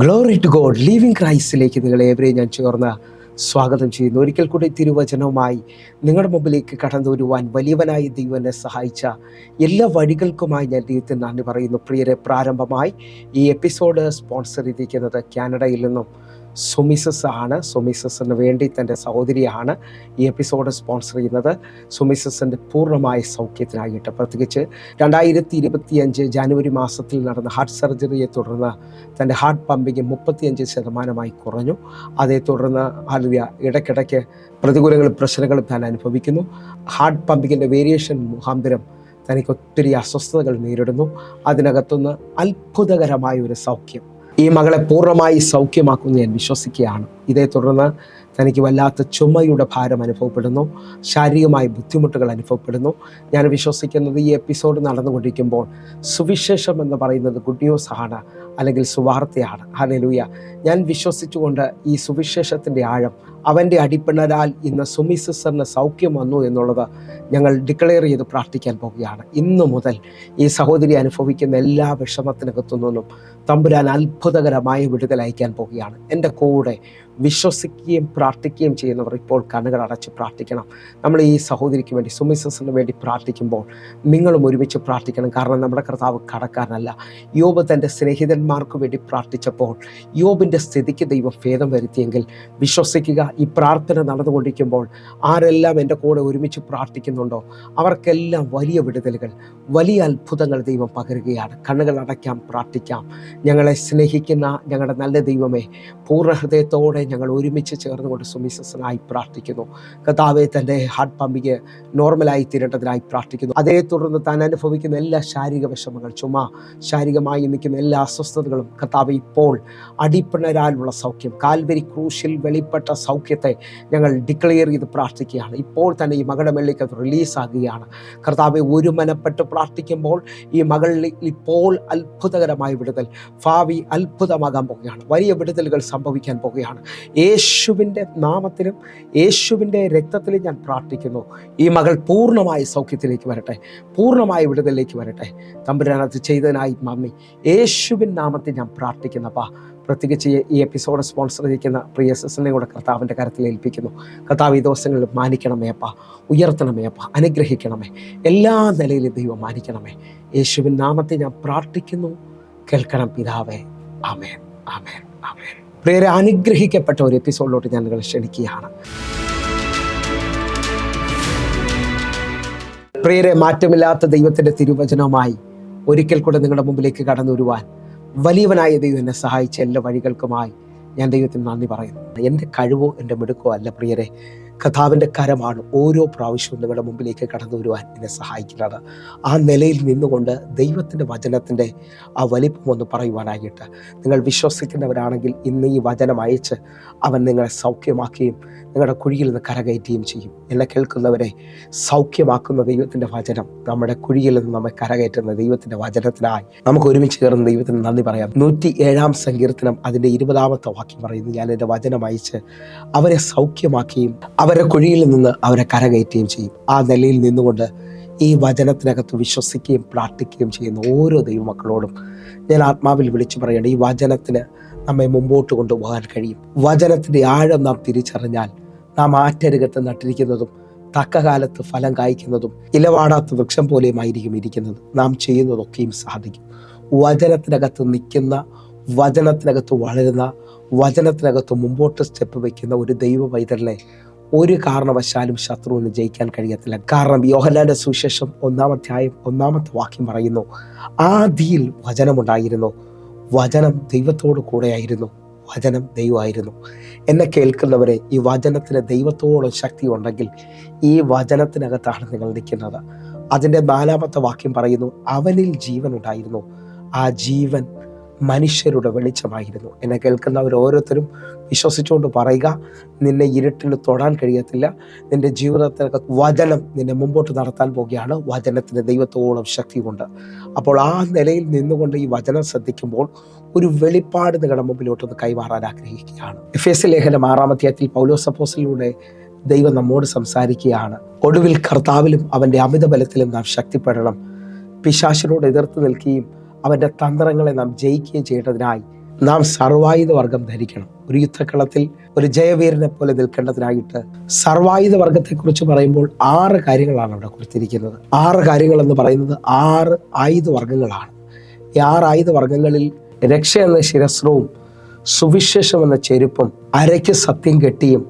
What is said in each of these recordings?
Glory to God. Living ക്രൈസ്റ്റിലേക്ക് നിങ്ങളെ ഏവരെയും ഞാൻ ചേർന്ന് സ്വാഗതം ചെയ്യുന്നു. ഒരിക്കൽ കൂടി തിരുവചനവുമായി നിങ്ങളുടെ മുമ്പിലേക്ക് കടന്നു വരുവാൻ വലിയവനായ ദൈവം എന്നെ സഹായിച്ച എല്ലാ വഴികൾക്കുമായി ഞാൻ ദൈവത്തിന് നന്ദി പറയുന്നു. പ്രിയരെ, പ്രാരംഭമായി ഈ എപ്പിസോഡ് സ്പോൺസർ ചെയ്തിരിക്കുന്നത് കാനഡയിൽ നിന്നും സുമിസസ് ആണ്. സുമിസസിന് വേണ്ടി തൻ്റെ സഹോദരിയാണ് ഈ എപ്പിസോഡ് സ്പോൺസർ ചെയ്യുന്നത്. സുമിസസിൻ്റെ പൂർണ്ണമായ സൗഖ്യത്തിനായിട്ട്, പ്രത്യേകിച്ച് 2025 ജാനുവരി മാസത്തിൽ നടന്ന ഹാർട്ട് സർജറിയെ തുടർന്ന് തൻ്റെ ഹാർട്ട് പമ്പിങ് 35% കുറഞ്ഞു. അതേ തുടർന്ന് ഇടയ്ക്കിടയ്ക്ക് പ്രതികൂലങ്ങളും പ്രശ്നങ്ങളും താൻ അനുഭവിക്കുന്നു. ഹാർട്ട് പമ്പിങ്ങിൻ്റെ വേരിയേഷൻ മുഖാന്തരം തനിക്ക് ഒത്തിരി അസ്വസ്ഥതകൾ നേരിടുന്നു. അതിനകത്തുനിന്ന് അത്ഭുതകരമായ ഒരു സൗഖ്യം ഈ മകളെ പൂർണ്ണമായി സൗഖ്യമാക്കുമെന്ന് ഞാൻ വിശ്വസിക്കുകയാണ്. ഇതേ തുടർന്ന് തനിക്ക് വല്ലാത്ത ചുമയുടെ ഭാരം അനുഭവപ്പെടുന്നു, ശാരീരികമായ ബുദ്ധിമുട്ടുകൾ അനുഭവപ്പെടുന്നു. ഞാൻ വിശ്വസിക്കുന്നത് ഈ എപ്പിസോഡ് നടന്നുകൊണ്ടിരിക്കുമ്പോൾ സുവിശേഷം എന്ന് പറയുന്നത് ഗുഡ് ന്യൂസ് ആണ്, അല്ലെങ്കിൽ സുവാർത്തയാണ്. ഹല്ലേലൂയ. ഞാൻ വിശ്വസിച്ചുകൊണ്ട് ഈ സുവിശേഷത്തിൻ്റെ ആഴം, അവൻ്റെ അടിപ്പിണരാൽ ഇന്ന് സുമിസിസ്റ്ററിന് സൗഖ്യം വന്നു എന്നുള്ളത് ഞങ്ങൾ ഡിക്ലെയർ ചെയ്ത് പ്രാർത്ഥിക്കാൻ പോവുകയാണ്. ഇന്നു മുതൽ ഈ സഹോദരി അനുഭവിക്കുന്ന എല്ലാ വിഷമത്തിനകത്തു നിന്നും തമ്പുരാൻ അത്ഭുതകരമായ വിടുതൽ അയക്കാൻ പോവുകയാണ്. എൻ്റെ കൂടെ വിശ്വസിക്കുകയും പ്രാർത്ഥിക്കുകയും ചെയ്യുന്നവർ ഇപ്പോൾ കണ്ണുകൾ അടച്ച് പ്രാർത്ഥിക്കണം. നമ്മൾ ഈ സഹോദരിക്ക് വേണ്ടി, സുമിസിസ്റ്ററിന് വേണ്ടി പ്രാർത്ഥിക്കുമ്പോൾ നിങ്ങളും ഒരുമിച്ച് പ്രാർത്ഥിക്കണം. കാരണം നമ്മുടെ കർത്താവ് കടക്കാരനല്ല. യോബ് തൻ്റെ സ്നേഹിതന്മാർക്ക് വേണ്ടി പ്രാർത്ഥിച്ചപ്പോൾ യോബിൻ്റെ സ്ഥിതിക്ക് ദൈവം ഭേദം വരുത്തിയെങ്കിൽ വിശ്വസിക്കുക, ഈ പ്രാർത്ഥന നടന്നുകൊണ്ടിരിക്കുമ്പോൾ ആരെല്ലാം എൻ്റെ കൂടെ ഒരുമിച്ച് പ്രാർത്ഥിക്കുന്നുണ്ടോ അവർക്കെല്ലാം വലിയ വിടുതലുകൾ, വലിയ അത്ഭുതങ്ങൾ ദൈവം പകരുകയാണ്. കണ്ണുകൾ അടയ്ക്കാം, പ്രാർത്ഥിക്കാം. ഞങ്ങളെ സ്നേഹിക്കുന്ന ഞങ്ങളുടെ നല്ല ദൈവമേ, പൂർണ്ണ ഹൃദയത്തോടെ ഞങ്ങൾ ഒരുമിച്ച് ചേർന്നുകൊണ്ട് സുമിസിസ്റ്ററിനായി പ്രാർത്ഥിക്കുന്നു. കർത്താവേ, തൻ്റെ ഹാർട്ട് പമ്പിങ് നോർമലായി തീരേണ്ടതിനായി പ്രാർത്ഥിക്കുന്നു. അതേ തുടർന്ന് താൻ അനുഭവിക്കുന്ന എല്ലാ ശാരീരിക വിഷമങ്ങൾ, ചുമ, ശാരീരികമായി നിൽക്കുന്ന എല്ലാ അസ്വസ്ഥതകളും കർത്താവേ, ഇപ്പോൾ അടിപ്പിണരാലുള്ള സൗഖ്യം, കാൽവരി ക്രൂശിൽ വെളിപ്പെട്ട സൗഖ്യത്തെ ഞങ്ങൾ ഡിക്ലെയർ ചെയ്ത് പ്രാർത്ഥിക്കുകയാണ്. ഇപ്പോൾ തന്നെ ഈ മകളുടെ മേളിലേക്ക് അത് റിലീസാകുകയാണ്. കർത്താവെ, ഒരു മനപ്പെട്ട് പ്രാർത്ഥിക്കുമ്പോൾ ഈ മകളിൽ ഇപ്പോൾ അത്ഭുതകരമായ വിടുതൽ, ഭാവി അത്ഭുതമാകാൻ പോവുകയാണ്. വലിയ വിടുതലുകൾ സംഭവിക്കാൻ പോവുകയാണ്. യേശുവിൻ്റെ നാമത്തിലും യേശുവിൻ്റെ രക്തത്തിലും ഞാൻ പ്രാർത്ഥിക്കുന്നു. ഈ മകൾ പൂർണ്ണമായ സൗഖ്യത്തിലേക്ക് വരട്ടെ, പൂർണ്ണമായ വിടുതലിലേക്ക് വരട്ടെ. തമ്പുരാനത് ചെയ്തതിനായി നന്ദി. യേശുവിൻ നാമത്തിൽ ഞാൻ പ്രാർത്ഥിക്കുന്നപ്പാ. പ്രത്യേകിച്ച് ഈ എപ്പിസോഡ് സ്പോൺസർ ചെയ്യിക്കുന്ന പ്രിയ സിസ്റ്ററിനെ കൂടെ കർത്താവിൻ്റെ കരത്തിൽ ഏൽപ്പിക്കുന്നു. കർത്താവ് ഈ ദിവസങ്ങളിൽ മാനിക്കണമേ അപ്പ, ഉയർത്തണമേ അപ്പ, അനുഗ്രഹിക്കണമേ. എല്ലാ നിലയിലും ദൈവം മാനിക്കണമേ. യേശുവിൻ നാമത്തിൽ ഞാൻ പ്രാർത്ഥിക്കുന്നു. കേൾക്കണം പിതാവേ. ആമേൻ, ആമേൻ, ആമേൻ. പ്രിയരെ, അനുഗ്രഹിക്കപ്പെട്ട ഒരു എപ്പിസോഡിലോട്ട് ഞാൻ നിങ്ങളെ ക്ഷണിക്കുകയാണ്. പ്രിയരെ, മാറ്റമില്ലാത്ത ദൈവത്തിൻ്റെ തിരുവചനവുമായി ഒരിക്കൽ കൂടെ നിങ്ങളുടെ മുമ്പിലേക്ക് കടന്നു വരുവാൻ വലിയവനായ ദൈവം എന്നെ സഹായിച്ച എല്ലാ വഴികൾക്കുമായി ഞാൻ ദൈവത്തിന് നന്ദി പറയുന്നു. എൻ്റെ കഴിവോ എൻ്റെ മിടുക്കോ അല്ല പ്രിയരെ, കർത്താവിൻ്റെ കരമാണ് ഓരോ പ്രാവശ്യവും നിങ്ങളുടെ മുമ്പിലേക്ക് കടന്നു വരുവാൻ എന്നെ സഹായിക്കുന്നത്. ആ നിലയിൽ നിന്നുകൊണ്ട് ദൈവത്തിൻ്റെ വചനത്തിൻ്റെ ആ വലിപ്പം ഒന്ന് പറയുവാനായിട്ട് നിങ്ങൾ വിശ്വസിക്കുന്നവരാണെങ്കിൽ ഇന്ന് ഈ വചനം അയച്ച് അവൻ നിങ്ങളെ സൗഖ്യമാക്കുകയും നിങ്ങളുടെ കുഴിയിൽ നിന്ന് കരകയറ്റുകയും ചെയ്യും. എന്നെ കേൾക്കുന്നവരെ, സൗഖ്യമാക്കുന്ന ദൈവത്തിൻ്റെ വചനം നമ്മുടെ കുഴിയിൽ നിന്ന് നമ്മെ കരകയറ്റുന്ന ദൈവത്തിൻ്റെ വചനത്തിനായി നമുക്ക് ഒരുമിച്ച് ചേർന്ന് ദൈവത്തിന് നന്ദി പറയാം. 107 സങ്കീർത്തനം അതിൻ്റെ 20-ാമത്തെ വാക്യം പറയുന്നു, ഞാൻ എൻ്റെ വചനം അയച്ച് അവരെ സൗഖ്യമാക്കുകയും അവരെ കുഴിയിൽ നിന്ന് അവരെ കരകയറ്റുകയും ചെയ്യും. ആ നിലയിൽ നിന്നുകൊണ്ട് ഈ വചനത്തിനകത്ത് വിശ്വസിക്കുകയും പ്രാർത്ഥിക്കുകയും ചെയ്യുന്ന ഓരോ ദൈവമക്കളോടും ഞാൻ ആത്മാവിൽ വിളിച്ചു പറയേണ്ട, ഈ വചനത്തിന് നമ്മെ മുമ്പോട്ട് കൊണ്ടുപോകാൻ കഴിയും. വചനത്തിൻ്റെ ആഴം നാം തിരിച്ചറിഞ്ഞാൽ നാം ആറ്റരുകത്ത് നട്ടിരിക്കുന്നതും തക്ക കാലത്ത് ഫലം കായ്ക്കുന്നതും ഇലവാടാത്ത വൃക്ഷം പോലെയുമായിരിക്കും ഇരിക്കുന്നത്. നാം ചെയ്യുന്നതൊക്കെയും സാധിക്കും. വചനത്തിനകത്ത് നിൽക്കുന്ന, വചനത്തിനകത്ത് വളരുന്ന, വചനത്തിനകത്ത് മുമ്പോട്ട് സ്റ്റെപ്പ് വയ്ക്കുന്ന ഒരു ദൈവ പൈതലിനെ ഒരു കാരണവശാലും ശത്രുവിന് ജയിക്കാൻ കഴിയത്തില്ല. കാരണം യോഹന്നാന്റെ സുവിശേഷം 1-ാം അധ്യായം 1-ാമത്തെ വാക്യം പറയുന്നു, ആദിയിൽ വചനമുണ്ടായിരുന്നു, വചനം ദൈവത്തോട് കൂടെയായിരുന്നു, വചനം ദൈവമായിരുന്നു. എന്നെ കേൾക്കുന്നവരെ, ഈ വചനത്തിന് ദൈവത്തോളം ശക്തി ഉണ്ടെങ്കിൽ ഈ വചനത്തിനകത്താണ് നിങ്ങൾ നിൽക്കുന്നത്. അതിൻ്റെ 4-ാമത്തെ വാക്യം പറയുന്നു, അവനിൽ ജീവൻ ഉണ്ടായിരുന്നു, ആ ജീവൻ മനുഷ്യരുടെ വെളിച്ചമായിരുന്നു. എന്നെ കേൾക്കുന്നവർ ഓരോരുത്തരും വിശ്വസിച്ചുകൊണ്ട് പറയുക, നിന്നെ ഇരുട്ടിൽ തൊടാൻ കഴിയത്തില്ല. നിന്റെ ജീവിതത്തിനൊക്കെ വചനം നിന്നെ മുമ്പോട്ട് നടത്താൻ പോവുകയാണ്. വചനത്തിന് ദൈവത്തോളം ശക്തിയുണ്ട്. അപ്പോൾ ആ നിലയിൽ നിന്നുകൊണ്ട് ഈ വചനം ശ്രദ്ധിക്കുമ്പോൾ ഒരു വെളിപ്പാട് നിങ്ങളുടെ മുമ്പിലോട്ടൊന്ന് കൈമാറാൻ ആഗ്രഹിക്കുകയാണ്. എഫേസ്യ ലേഖനം 6-ാം അധ്യായത്തിൽ പൗലോസ് അപ്പോസ്തലനിലൂടെ ദൈവം നമ്മോട് സംസാരിക്കുകയാണ്. ഒടുവിൽ കർത്താവിലും അവൻ്റെ അമിത ബലത്തിലും നാം ശക്തിപ്പെടണം, പിശാചിനോട് എതിർത്ത് നിൽക്കുകയും അവൻ്റെ തന്ത്രങ്ങളെ നാം ജയിക്കുകയും ചെയ്യേണ്ടതിനായി നാം സർവായുധ വർഗം ധരിക്കണം. ഒരു യുദ്ധക്കളത്തിൽ ഒരു ജയവീരനെ പോലെ നിൽക്കേണ്ടതിനായിട്ട് സർവായുധ വർഗത്തെക്കുറിച്ച് പറയുമ്പോൾ 6 കാര്യങ്ങളാണ് അവിടെ കൊടുത്തിരിക്കുന്നത്. 6 കാര്യങ്ങൾ എന്ന് പറയുന്നത് 6 ആയുധ വർഗങ്ങളാണ്. ഈ 6 ആയുധ വർഗങ്ങളിൽ രക്ഷ എന്ന ശിരസ്ത്രവും, സുവിശേഷം എന്ന ചെരുപ്പും, അരയ്ക്ക് സത്യം കെട്ടിയും,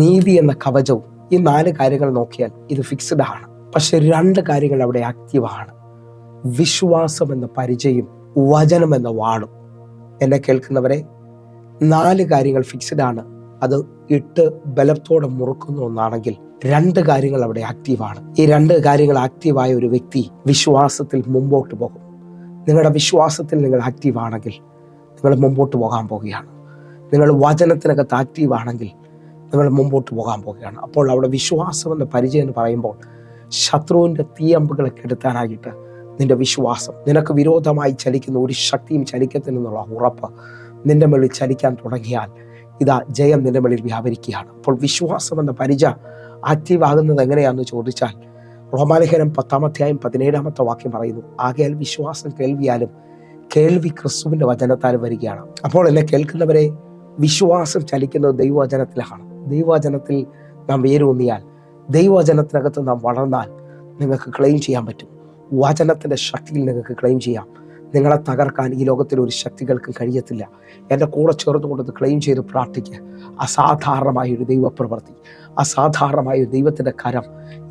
നീതി എന്ന കവചവും, ഈ 4 കാര്യങ്ങൾ നോക്കിയാൽ ഇത് ഫിക്സ്ഡ് ആണ്. പക്ഷെ 2 കാര്യങ്ങൾ അവിടെ ആക്റ്റീവാണ്. വിശ്വാസം എന്ന പരിചയം, വചനം എന്ന വാളും. എന്നെ കേൾക്കുന്നവരെ, 4 കാര്യങ്ങൾ ഫിക്സ്ഡ് ആണ്. അത് ഇട്ട് ബലത്തോടെ മുറുക്കുന്ന ഒന്നാണെങ്കിൽ 2 കാര്യങ്ങൾ അവിടെ ആക്റ്റീവാണ്. ഈ 2 കാര്യങ്ങൾ ആക്റ്റീവായ ഒരു വ്യക്തി വിശ്വാസത്തിൽ മുമ്പോട്ട് പോകും. നിങ്ങളുടെ വിശ്വാസത്തിൽ നിങ്ങൾ ആക്റ്റീവാണെങ്കിൽ നിങ്ങൾ മുമ്പോട്ട് പോകാൻ പോവുകയാണ്. നിങ്ങൾ വചനത്തിനകത്ത് ആക്റ്റീവാണെങ്കിൽ നിങ്ങൾ മുമ്പോട്ട് പോകാൻ പോവുകയാണ്. അപ്പോൾ അവിടെ വിശ്വാസം എന്ന പരിചയം എന്ന് പറയുമ്പോൾ ശത്രുവിൻ്റെ തീയമ്പുകളെ കെടുത്താനായിട്ട് നിന്റെ വിശ്വാസം, നിനക്ക് വിരോധമായി ചലിക്കുന്ന ഒരു ശക്തിയും ചലിക്കത്തില്ലെന്നുള്ള ഉറപ്പ് നിന്റെ മേളിൽ ചലിക്കാൻ തുടങ്ങിയാൽ ഇതാ ജയം നിന്റെ മേളിൽ വ്യാപരിക്കുകയാണ്. അപ്പോൾ വിശ്വാസം എന്ന പരിച ആക്റ്റീവ് ആകുന്നത് എങ്ങനെയാണെന്ന് ചോദിച്ചാൽ റോമാലേഖനം 10-17 വാക്യം പറയുന്നു, ആകയാൽ വിശ്വാസം കേൾവിയാലും കേൾവി ക്രിസ്തുവിൻ്റെ വചനത്താലും വരികയാണ്. അപ്പോൾ എന്നെ കേൾക്കുന്നവരെ, വിശ്വാസം ചലിക്കുന്നത് ദൈവവചനത്തിലാണ്. ദൈവവചനത്തിൽ നാം വേരൂന്നിയാൽ, ദൈവവചനത്തിനകത്ത് നാം വളർന്നാൽ നിങ്ങൾക്ക് ക്ലെയിം ചെയ്യാൻ പറ്റും. വചനത്തിൻ്റെ ശക്തിയിൽ നിങ്ങൾക്ക് ക്ലെയിം ചെയ്യാം. നിങ്ങളെ തകർക്കാൻ ഈ ലോകത്തിൽ ഒരു ശക്തികൾക്കും കഴിയത്തില്ല. എൻ്റെ കൂടെ ചേർന്നുകൊണ്ടത് ക്ലെയിം ചെയ്ത് പ്രാർത്ഥിക്കുക. അസാധാരണമായൊരു ദൈവപ്രവൃത്തി, അസാധാരണമായൊരു ദൈവത്തിൻ്റെ കരം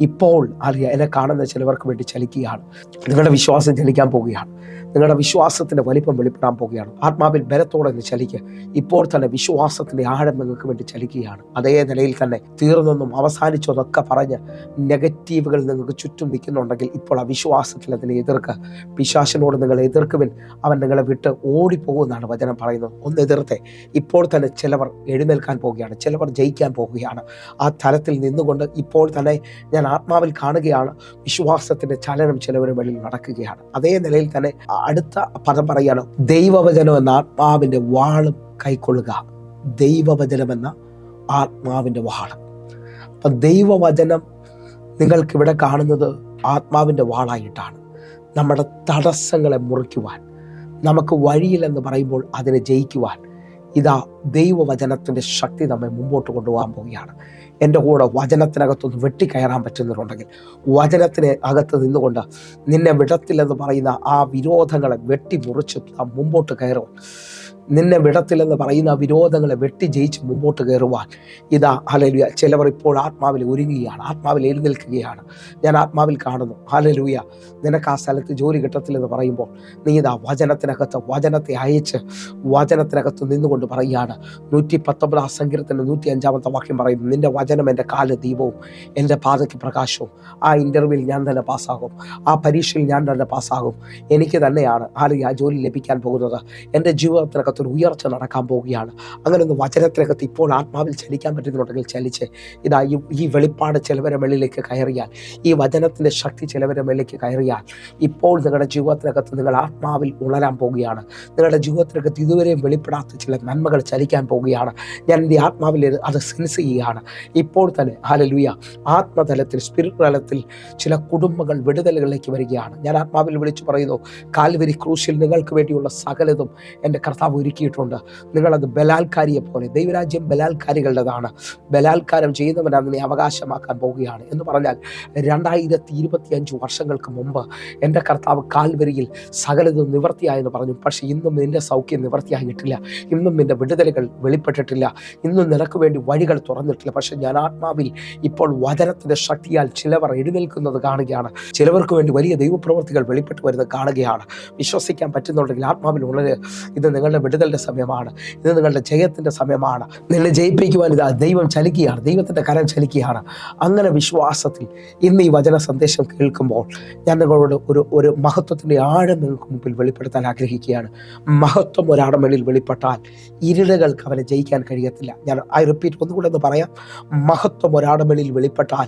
ഇപ്പോൾ അറിയാം എന്നെ കാണുന്ന ചിലവർക്ക് വേണ്ടി ചലിക്കുകയാണ്. നിങ്ങളുടെ വിശ്വാസം ചലിക്കാൻ പോവുകയാണ്. നിങ്ങളുടെ വിശ്വാസത്തിൻ്റെ വലിപ്പം വെളിപ്പെടാൻ പോവുകയാണ്. ആത്മാവിൽ ബലത്തോടെ നിന്ന് ചലിക്കുക. ഇപ്പോൾ തന്നെ വിശ്വാസത്തിൻ്റെ ആഴം നിങ്ങൾക്ക് വേണ്ടി ചലിക്കുകയാണ്. അതേ നിലയിൽ തന്നെ തീർന്നൊന്നും അവസാനിച്ചതൊക്കെ പറഞ്ഞ് നെഗറ്റീവുകൾ നിങ്ങൾക്ക് ചുറ്റും നിൽക്കുന്നുണ്ടെങ്കിൽ ഇപ്പോൾ ആ വിശ്വാസത്തിൽ അതിനെ എതിർക്കുക. പിശാചിനോട് നിങ്ങൾ എതിർക്കുവിൻ, അവൻ നിങ്ങളെ വിട്ട് ഓടിപ്പോകുമെന്നാണ് വചനം പറയുന്നത്. ഒന്ന് എതിർത്തെ. ഇപ്പോൾ തന്നെ ചിലവർ എഴുന്നേൽക്കാൻ പോവുകയാണ്, ചിലവർ ജയിക്കാൻ പോവുകയാണ്. ആ തലത്തിൽ നിന്നുകൊണ്ട് ഇപ്പോൾ തന്നെ ഞാൻ ആത്മാവിൽ കാണുകയാണ് വിശ്വാസത്തിൻ്റെ ചലനം ചിലവരുടെ വെളിയിൽ നടക്കുകയാണ്. അതേ നിലയിൽ തന്നെ അടുത്ത പദം പറയാണ്, ദൈവവചനം എന്ന ആത്മാവിൻ്റെ വാളും കൈക്കൊള്ളുക. ദൈവവചനം എന്ന ആത്മാവിൻ്റെ വാളും. അപ്പം ദൈവവചനം നിങ്ങൾക്കിവിടെ കാണുന്നത് ആത്മാവിൻ്റെ വാളായിട്ടാണ്. നമ്മുടെ തടസ്സങ്ങളെ മുറിക്കുവാൻ, നമുക്ക് വഴിയില്ലെന്ന് പറയുമ്പോൾ അതിനെ ജയിക്കുവാൻ ഇതാ ദൈവവചനത്തിൻ്റെ ശക്തി നമ്മെ മുമ്പോട്ട് കൊണ്ടുപോകാൻ പോവുകയാണ്. എൻ്റെ കൂടെ വചനത്തിനകത്തൊന്ന് വെട്ടിക്കയറാൻ പറ്റുന്നവരുണ്ടെങ്കിൽ, വചനത്തിന് അകത്ത് നിന്നുകൊണ്ട് നിന്നെ വിടത്തില്ലെന്ന് പറയുന്ന ആ വിരോധങ്ങളെ വെട്ടി മുറിച്ച് നാം മുമ്പോട്ട് കയറുവാൻ, നിന്നെ വിടത്തില്ലെന്ന് പറയുന്ന വിരോധങ്ങളെ വെട്ടി ജയിച്ച് മുമ്പോട്ട് കയറുവാൻ ഇതാ ഹല്ലേലൂയ ചിലവർ ഇപ്പോൾ ആത്മാവിൽ ഒരുങ്ങുകയാണ്, ആത്മാവിൽ എഴുന്നേൽക്കുകയാണ്. ഞാൻ ആത്മാവിൽ കാണുന്നു. ഹല്ലേലൂയ, നിനക്ക് ആ സ്ഥലത്ത് ജോലി കിട്ടത്തില്ലെന്ന് പറയുമ്പോൾ നീ ഇതാ വചനത്തിനകത്ത് വചനത്തെ അയച്ച് വചനത്തിനകത്ത് നിന്നുകൊണ്ട് പറയുകയാണ്. 119 സങ്കീർത്തനം 105 വാക്യം പറയുന്നു, നിന്റെ വചനം എൻ്റെ കാല് ദീപവും എൻ്റെ പാതയ്ക്ക് പ്രകാശവും. ആ ഇൻ്റർവ്യൂവിൽ ഞാൻ തന്നെ പാസ്സാകും, ആ പരീക്ഷയിൽ ഞാൻ തന്നെ പാസ്സാകും. എനിക്ക് തന്നെയാണ് ആ ജോലി ലഭിക്കാൻ പോകുന്നത്. എൻ്റെ ജീവിതത്തിനകത്ത് ഒരു ഉയർച്ച നടക്കാൻ പോവുകയാണ്. അങ്ങനെ ഒന്ന് വചനത്തിനകത്ത് ഇപ്പോൾ ആത്മാവിൽ ചലിക്കാൻ പറ്റുന്നുണ്ടെങ്കിൽ ചലിച്ച് ഇതാ ഈ വെളിപ്പാട് ചിലവരുടെ മേളിലേക്ക് കയറിയാൽ, ഈ വചനത്തിൻ്റെ ശക്തി ചിലവരുടെ മേളിലേക്ക് കയറിയാൽ ഇപ്പോൾ നിങ്ങളുടെ ജീവിതത്തിനകത്ത് നിങ്ങൾ ആത്മാവിൽ ഉണരാൻ പോവുകയാണ്. നിങ്ങളുടെ ജീവിതത്തിനകത്ത് ഇതുവരെയും വെളിപ്പെടാത്ത ചില നന്മകൾ ചലിക്കാൻ പോവുകയാണ്. ഞാൻ എൻ്റെ ആത്മാവിൽ അത് സെൻസ് ചെയ്യുകയാണ് ഇപ്പോൾ തന്നെ. ഹല്ലേലൂയ, ആത്മതലത്തിൽ സ്പിരിറ്റ് തലത്തിൽ ചില കുടുംബങ്ങൾ വിടുതലുകളിലേക്ക് വരികയാണ്. ഞാൻ ആത്മാവിൽ വിളിച്ചു പറയുന്നു, കാൽവരി ക്രൂശിൽ നിങ്ങൾക്ക് വേണ്ടിയുള്ള സകലതും എൻ്റെ കർത്താവ് ഒരുക്കിയിട്ടുണ്ട്. നിങ്ങളത് ബലാത്കാരിയെ പോലെ, ദൈവരാജ്യം ബലാത്കാരികളുടേതാണ്, ബലാത്കാരം ചെയ്യുന്നവരാണ് നീ അവകാശമാക്കാൻ പോവുകയാണ് എന്ന് പറഞ്ഞാൽ 2025 വർഷങ്ങൾക്ക് മുമ്പ് എൻ്റെ കർത്താവ് കാൽവരിയിൽ സകലതും നിവൃത്തിയായെന്ന് പറഞ്ഞു. പക്ഷേ ഇന്നും നിൻ്റെ സൗഖ്യം നിവൃത്തിയായിട്ടില്ല, ഇന്നും നിൻ്റെ വിടുതലുകൾ വെളിപ്പെട്ടിട്ടില്ല, ഇന്നും നിനക്ക് വേണ്ടി വഴികൾ തുറന്നിട്ടില്ല. പക്ഷേ ഞാൻ ആത്മാവിൽ ഇപ്പോൾ വചനത്തിൻ്റെ ശക്തിയാൽ ചിലവർ എഴുന്നേൽക്കുന്നത് കാണുകയാണ്. ചിലവർക്ക് വേണ്ടി വലിയ ദൈവപ്രവൃത്തികൾ വെളിപ്പെട്ട് വരുന്നത് കാണുകയാണ്. വിശ്വസിക്കാൻ പറ്റുന്നുണ്ടെങ്കിൽ ആത്മാവിൽ ഉണരുക. ഇത് നിങ്ങളുടെ വിടുതലിൻ്റെ സമയമാണ്, ഇത് നിങ്ങളുടെ ജയത്തിൻ്റെ സമയമാണ്. നിന്നെ ജയിപ്പിക്കുവാൻ ഇതാ ദൈവം ചലിക്കുകയാണ്, ദൈവത്തിൻ്റെ കരം ചലിക്കുകയാണ്. അങ്ങനെ വിശ്വാസത്തിൽ ഇന്ന് ഈ വചന സന്ദേശം കേൾക്കുമ്പോൾ ഞാൻ നിങ്ങളോട് ഒരു മഹത്വത്തിൻ്റെ ആഴം നിങ്ങൾക്ക് മുമ്പിൽ വെളിപ്പെടുത്താൻ ആഗ്രഹിക്കുകയാണ്. മഹത്വം ഒരാളുടെ മേളിൽ വെളിപ്പെട്ടാൽ ഇരുളുകൾക്ക് അവനെ ജയിക്കാൻ കഴിയത്തില്ല. ഞാൻ റിപ്പീറ്റ് ഒന്നുകൂടെ ഒന്ന് പറയാം. മഹത്വം ഒരാളുടെ മേളിൽ വെളിപ്പെട്ടാൽ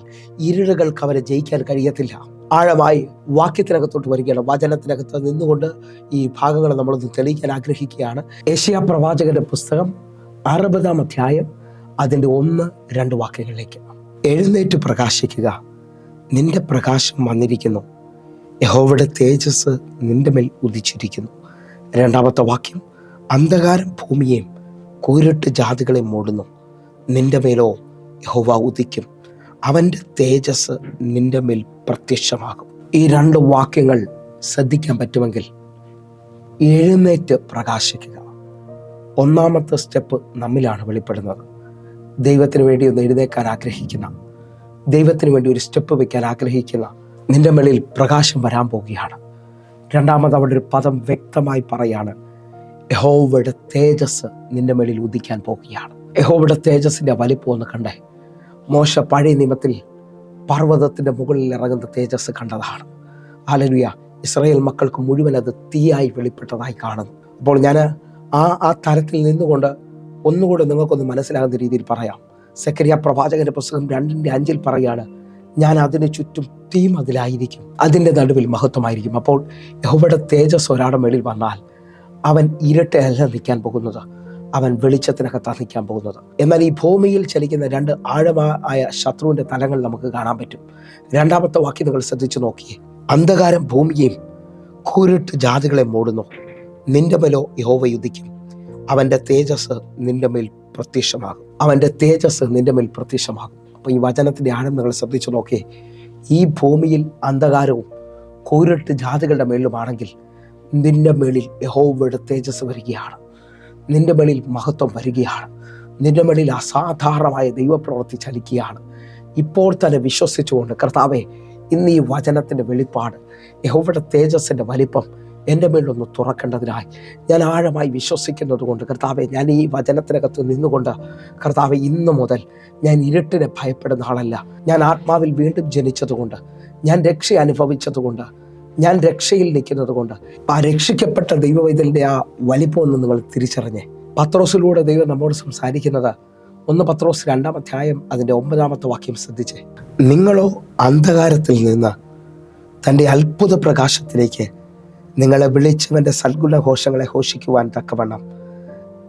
ഇരുളുകൾക്ക് അവനെ ജയിക്കാൻ കഴിയത്തില്ല. ആഴമായി വാക്യത്തിനകത്തോട്ട് വരികയാണ്. വചനത്തിനകത്ത് നിന്നുകൊണ്ട് ഈ ഭാഗങ്ങൾ നമ്മളൊന്ന് തെളിയിക്കാൻ ആഗ്രഹിക്കുകയാണ്. യെശയ്യാ പ്രവാചകന്റെ പുസ്തകം 60 അധ്യായം അതിൻ്റെ 1-2 വാക്യങ്ങളിലേക്ക്. എഴുന്നേറ്റ് പ്രകാശിക്കുക, നിന്റെ പ്രകാശം വന്നിരിക്കുന്നു, യഹോവയുടെ തേജസ് നിന്റെ മേൽ ഉദിച്ചിരിക്കുന്നു. 2ാമത്തെ വാക്യം, അന്ധകാരം ഭൂമിയെയും കൂരിട്ട് ജാതികളെ മൂടുന്നു. നിന്റെ മേലോ യഹോവ ഉദിക്കും, അവൻ്റെ തേജസ് നിന്റെ മേൽ പ്രത്യക്ഷമാകും. ഈ 2 വാക്യങ്ങൾ ശ്രദ്ധിക്കാൻ പറ്റുമെങ്കിൽ എഴുന്നേറ്റ് പ്രകാശിക്കുക. ഒന്നാമത്തെ സ്റ്റെപ്പ് നമ്മിലാണ് വെളിപ്പെടുന്നത്. ദൈവത്തിന് വേണ്ടി ഒന്ന് എഴുന്നേക്കാൻ ആഗ്രഹിക്കുന്ന, ദൈവത്തിന് വേണ്ടി ഒരു സ്റ്റെപ്പ് വെക്കാൻ ആഗ്രഹിക്കുന്ന നിന്റെ മേളിൽ പ്രകാശം വരാൻ പോവുകയാണ്. രണ്ടാമത് അവിടെ ഒരു പദം വ്യക്തമായി പറയാണ്, യഹോവയുടെ തേജസ് നിന്റെ മേളിൽ ഉദിക്കാൻ പോവുകയാണ്. യഹോവയുടെ തേജസ്സിന്റെ വലിപ്പം ഒന്ന് കണ്ടേ. മോശ പഴയ നിയമത്തിൽ പർവ്വതത്തിന്റെ മുകളിൽ ഇറങ്ങുന്ന തേജസ് കണ്ടതാണ്. ഹല്ലേലൂയ. ഇസ്രായേൽ മക്കൾക്ക് മുഴുവൻ അത് തീയായി വെളിപ്പെട്ടതായി കാണുന്നു. അപ്പോൾ ഞാൻ ആ തലത്തിൽ നിന്നുകൊണ്ട് ഒന്നുകൂടെ നിങ്ങൾക്കൊന്ന് മനസ്സിലാകുന്ന രീതിയിൽ പറയാം. സെക്കറിയ പ്രവാചകന്റെ പുസ്തകം 2:5 പറയാണ്, ഞാൻ അതിന് ചുറ്റും തീ മതിലായിരിക്കും, അതിൻ്റെ നടുവിൽ മഹത്വമായിരിക്കും. അപ്പോൾ യഹോവയുടെ തേജസ് ഒരാളുടെ മേളിൽ വന്നാൽ അവൻ ഇരുട്ടല്ല നിൽക്കാൻ പോകുന്നത്, അവൻ വെളിച്ചത്തിനകത്താണ് നിൽക്കാൻ പോകുന്നത്. എന്നാൽ ഈ ഭൂമിയിൽ ചലിക്കുന്ന 2 ആഴമായ ശത്രുവിൻ്റെ തലങ്ങൾ നമുക്ക് കാണാൻ പറ്റും. രണ്ടാമത്തെ വാക്യം നിങ്ങൾ ശ്രദ്ധിച്ചു നോക്കിയേ. അന്ധകാരം ഭൂമിയെയും കൂരിട്ട് ജാതികളെ മൂടുന്നു. നിന്റെ മേലോ യഹോവ ഉദിക്കും, അവൻ്റെ തേജസ് നിന്റെ മേൽ പ്രത്യക്ഷമാകും. അവൻ്റെ തേജസ് നിന്റെ മേൽ പ്രത്യക്ഷമാകും. അപ്പോൾ ഈ വചനത്തിൻ്റെ ആഴം നിങ്ങൾ ശ്രദ്ധിച്ചു നോക്കിയേ. ഈ ഭൂമിയിൽ അന്ധകാരവും കൂരിട്ട് ജാതികളുടെ മേളിലുമാണെങ്കിൽ നിന്റെ മേളിൽ യഹോവയുടെ തേജസ് വരികയാണ്, നിന്റെ മേളിൽ മഹത്വം വരികയാണ്, നിന്റെ മേളിൽ അസാധാരണമായ ദൈവപ്രവൃത്തി ചലിക്കുകയാണ്. ഇപ്പോൾ തന്നെ വിശ്വസിച്ചുകൊണ്ട്, കർത്താവേ, ഇന്ന് ഈ വചനത്തിൻ്റെ വെളിപ്പാട്, യഹോവയുടെ തേജസ്സിൻ്റെ വലിപ്പം എൻ്റെ മേലൊന്ന് തുറക്കേണ്ടതിനായി ഞാൻ ആഴമായി വിശ്വസിക്കുന്നത് കൊണ്ട്, കർത്താവെ, ഞാൻ ഈ വചനത്തിനകത്ത് നിന്നുകൊണ്ട്, കർത്താവെ, ഇന്നു മുതൽ ഞാൻ ഇരുട്ടിനെ ഭയപ്പെടുന്ന ആളല്ല. ഞാൻ ആത്മാവിൽ വീണ്ടും ജനിച്ചതുകൊണ്ട്, ഞാൻ രക്ഷ അനുഭവിച്ചതുകൊണ്ട്, ഞാൻ രക്ഷയിൽ നിൽക്കുന്നത് കൊണ്ട്, ആ രക്ഷിക്കപ്പെട്ട ദൈവവൈതലിൻ്റെ ആ വലിപ്പമൊന്ന് നിങ്ങൾ തിരിച്ചറിഞ്ഞേ. പത്രോസിലൂടെ ദൈവം നമ്മോട് സംസാരിക്കുന്നത് 1 പത്രോസ് 2-ാം അധ്യായം അതിൻ്റെ 9-ാമത്തെ വാക്യം ശ്രദ്ധിച്ചേ. നിങ്ങളോ അന്ധകാരത്തിൽ നിന്ന് തൻ്റെ അത്ഭുത പ്രകാശത്തിലേക്ക് നിങ്ങളെ വിളിച്ചവൻ്റെ സൽഗുണഘോഷങ്ങളെ ഘോഷിക്കുവാൻ തക്കവണ്ണം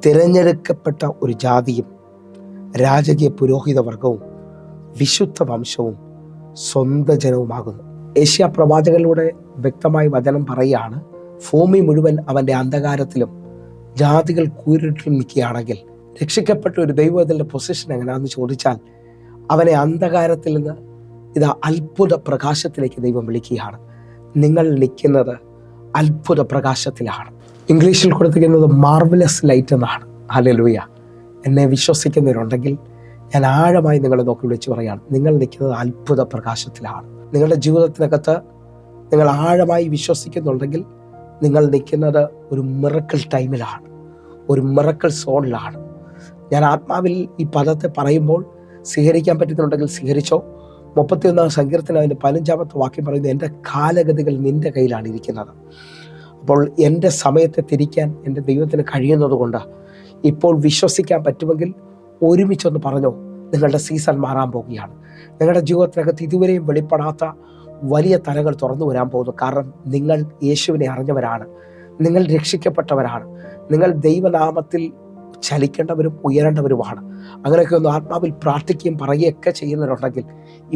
തിരഞ്ഞെടുക്കപ്പെട്ട ഒരു ജാതിയും രാജകീയ പുരോഹിത വർഗവും വിശുദ്ധ വംശവും സ്വന്തം ജനവുമാകുന്നു. ഏഷ്യ പ്രവാചകനിലൂടെ വ്യക്തമായി വചനം പറയുകയാണ്, ഭൂമി മുഴുവൻ അവൻ്റെ അന്ധകാരത്തിലും ജാതികൾ കൂരിട്ടിലും നിൽക്കുകയാണെങ്കിൽ രക്ഷിക്കപ്പെട്ട ഒരു ദൈവത്തിൻ്റെ പൊസിഷൻ എങ്ങനെയാണെന്ന് ചോദിച്ചാൽ, അവനെ അന്ധകാരത്തിൽ നിന്ന് ഇതാ അത്ഭുത പ്രകാശത്തിലേക്ക് ദൈവം വിളിക്കുകയാണ്. നിങ്ങൾ നിൽക്കുന്നത് അത്ഭുത പ്രകാശത്തിലാണ്. ഇംഗ്ലീഷിൽ കൊടുത്തിരിക്കുന്നത് മാർവലസ് ലൈറ്റ് എന്നാണ്. ഹല്ലേലൂയ. എന്നെ വിശ്വസിക്കുന്നവരുണ്ടെങ്കിൽ ഞാൻ ആഴമായി നിങ്ങളെ നോക്കി വിളിച്ചു പറയുകയാണ്, നിങ്ങൾ നിൽക്കുന്നത് അത്ഭുത പ്രകാശത്തിലാണ്. നിങ്ങളുടെ ജീവിതത്തിനകത്ത് നിങ്ങൾ ആഴമായി വിശ്വസിക്കുന്നുണ്ടെങ്കിൽ നിങ്ങൾ നിൽക്കുന്നത് ഒരു മിറക്കിൾ ടൈമിലാണ്, ഒരു മിറക്കിൾ സോണിലാണ്. ഞാൻ ആത്മാവിൽ ഈ പദത്തെ പറയുമ്പോൾ സ്വീകരിക്കാൻ പറ്റുന്നുണ്ടെങ്കിൽ സ്വീകരിച്ചോ. 31-ാം സങ്കീർത്തനം അതിൻ്റെ 15-ാമത്തെ വാക്യം പറയുന്നത്, എൻ്റെ കാലഗതികൾ നിൻ്റെ കയ്യിലാണ് ഇരിക്കുന്നത്. അപ്പോൾ എൻ്റെ സമയത്തെ തിരിക്കാൻ എൻ്റെ ദൈവത്തിന് കഴിയുന്നത് കൊണ്ട് ഇപ്പോൾ വിശ്വസിക്കാൻ പറ്റുമെങ്കിൽ ഒരുമിച്ചൊന്ന് പറഞ്ഞോ, നിങ്ങളുടെ സീസൺ മാറാൻ പോവുകയാണ്. നിങ്ങളുടെ ജീവിതത്തിനകത്ത് ഇതുവരെയും വെളിപ്പെടാത്ത വലിയ തലങ്ങൾ തുറന്നു വരാൻ പോകുന്നു. കാരണം നിങ്ങൾ യേശുവിനെ അറിഞ്ഞവരാണ്, നിങ്ങൾ രക്ഷിക്കപ്പെട്ടവരാണ്, നിങ്ങൾ ദൈവനാമത്തിൽ ചലിക്കേണ്ടവരും ഉയരേണ്ടവരുമാണ്. അങ്ങനെയൊക്കെ ഒന്ന് ആത്മാവിൽ പ്രാർത്ഥിക്കുകയും പറയുകയൊക്കെ ചെയ്യുന്നവരുണ്ടെങ്കിൽ